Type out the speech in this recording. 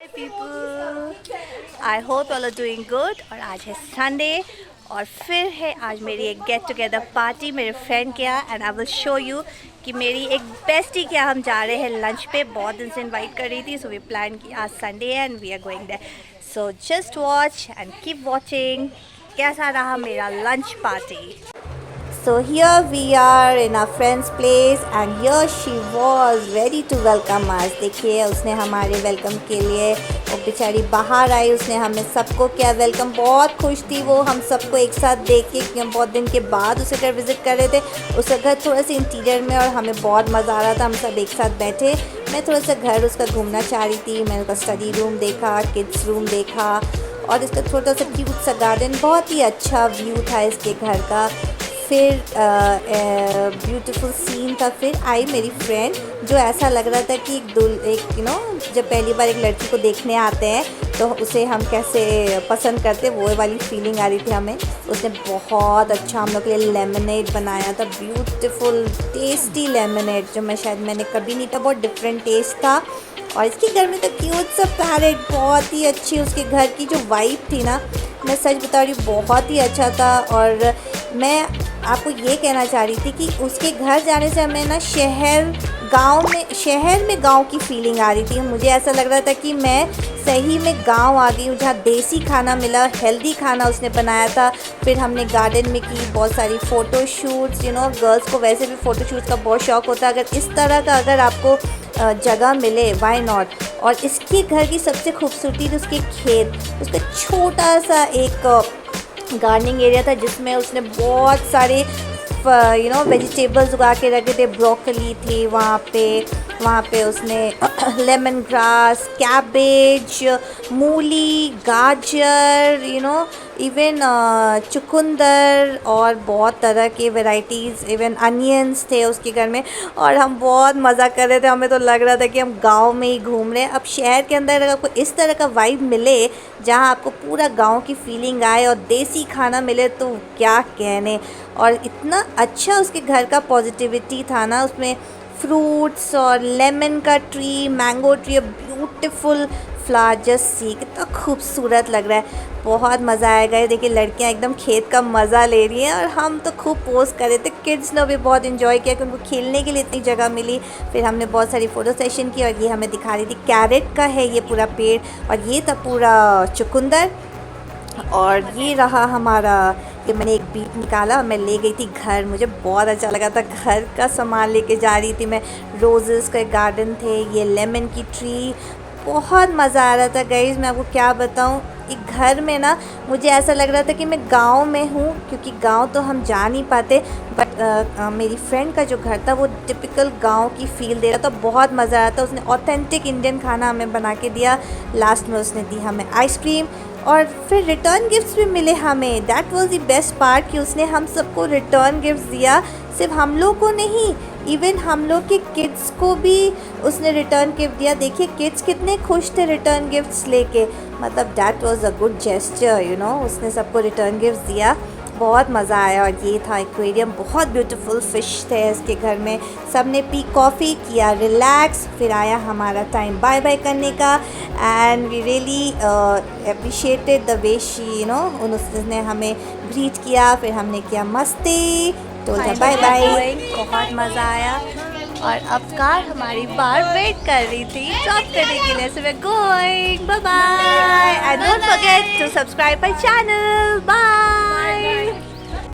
Hi people, I hope all are doing good। और आज है संडे और फिर है आज मेरी एक गेट टुगेदर पार्टी मेरे फ्रेंड के यहाँ। And I will show you कि मेरी एक बेस्टी के यहाँ हम जा रहे हैं लंच पे। बहुत दिन से इनवाइट कर रही थी, सो वी प्लान की आज संडे है and we are going there. So just watch and keep watching कैसा रहा मेरा lunch party. So here we are in our friend's place and here she was ready to welcome us। देखिए उसने हमारे welcome के लिए वो बेचारी बाहर आई, उसने हमें सबको किया वेलकम। बहुत खुश थी वो हम सबको एक साथ देख के, क्योंकि हम बहुत दिन के बाद उसे घर विज़िट कर रहे थे। उसका घर थोड़ा सा इंटीरियर में और हमें बहुत मज़ा आ रहा था। हम सब एक साथ बैठे, मैं थोड़ा सा घर उसका घूमना चाह रही थी। मैंने उसका स्टडी रूम देखा, किड्स रूम देखा और इसका छोटा सा क्यूट सा गार्डन, बहुत ही अच्छा व्यू था इसके घर का। फिर ब्यूटीफुल सीन था। फिर आई मेरी फ्रेंड, जो ऐसा लग रहा था कि एक जब पहली बार एक लड़की को देखने आते हैं तो उसे हम कैसे पसंद करते, वो वाली फीलिंग आ रही थी हमें। उसने बहुत अच्छा हम लोग के लिए लेमनेड बनाया था, ब्यूटीफुल टेस्टी लेमनेड, जो मैंने कभी नहीं था। बहुत डिफरेंट टेस्ट था। और इसके घर में तो क्यूट सा पैरेट, बहुत ही अच्छी उसके घर की जो वाइब थी ना, मैं सच बता रही हूँ बहुत ही अच्छा था। और मैं आपको ये कहना चाह रही थी कि उसके घर जाने से हमें ना शहर में गांव की फीलिंग आ रही थी। मुझे ऐसा लग रहा था कि मैं सही में गांव आ गई हूँ, जहाँ देसी खाना मिला, हेल्दी खाना उसने बनाया था। फिर हमने गार्डन में की बहुत सारी फ़ोटो शूट्स। गर्ल्स को वैसे भी फ़ोटो शूट्स का बहुत शौक़ होता है। अगर इस तरह का आपको जगह मिले, वाई नॉट। और इसके घर की सबसे खूबसूरती थी उसके खेत। उसका छोटा सा एक गार्डनिंग एरिया था जिसमें उसने बहुत सारे वेजिटेबल्स उगा के रखे थे। ब्रोकली थी वहाँ पे उसने लेमन ग्रास, कैबेज, मूली, गाजर, इवन चुकंदर और बहुत तरह के वैरायटीज़, इवन अनियंस थे उसके घर में। और हम बहुत मज़ा कर रहे थे, हमें तो लग रहा था कि हम गांव में ही घूम रहे हैं। अब शहर के अंदर अगर आपको इस तरह का वाइब मिले, जहां आपको पूरा गांव की फीलिंग आए और देसी खाना मिले, तो क्या कहने। और इतना अच्छा उसके घर का पॉजिटिविटी था ना, उसमें फ्रूट्स और लेमन का tree, mango tree, beautiful flower, just see कितना खूबसूरत लग रहा है। बहुत मज़ा आएगा। देखिए लड़कियां एकदम खेत का मज़ा ले रही हैं और हम तो खूब पोस्ट कर रहे थे। किड्स ने भी बहुत इन्जॉय किया क्योंकि उनको खेलने के लिए इतनी जगह मिली। फिर हमने बहुत सारी फ़ोटो सेशन की और ये हमें दिखा रही थी कैरेट का है ये पूरा पेड़, और ये था पूरा चुकंदर। और ये रहा हमारा, कि मैंने एक बीट निकाला, मैं ले गई थी घर। मुझे बहुत अच्छा लगा था, घर का सामान लेके जा रही थी मैं। रोज़ेस के गार्डन थे, ये लेमन की ट्री, बहुत मज़ा आ रहा था गाइज़। मैं आपको क्या बताऊँ, एक घर में ना मुझे ऐसा लग रहा था कि मैं गांव में हूँ, क्योंकि गांव तो हम जा नहीं पाते। बट मेरी फ्रेंड का जो घर था वो टिपिकल गांव की फील दे रहा था। बहुत मज़ा आ रहा था। उसने ऑथेंटिक इंडियन खाना हमें बना के दिया। लास्ट में उसने दी हमें आइसक्रीम और फिर रिटर्न गिफ्ट्स भी मिले हमें। That was the best part कि उसने हम सबको रिटर्न गिफ्ट्स दिया। सिर्फ हम लोग को नहीं, इवन हम लोग के किड्स को भी उसने रिटर्न गिफ्ट दिया। देखिए किड्स कितने खुश थे रिटर्न गिफ्ट्स लेके। मतलब that was a good gesture, उसने सबको रिटर्न गिफ्ट्स दिया। बहुत मज़ा आया। और ये था एक्वेरियम, बहुत ब्यूटीफुल फ़िश थे इसके घर में। सब ने पी कॉफ़ी, किया रिलैक्स। फिर आया हमारा टाइम बाय बाय करने का। And we really appreciated the way she उसने हमें ग्रीट किया। फिर हमने किया मस्ती, तो बाय बाय। बहुत मज़ा आया। और अब कार हमारी बार वेट कर रही थी ड्रॉप करने के लिए। So we are going, bye bye and don't forget to subscribe my channel. Bye.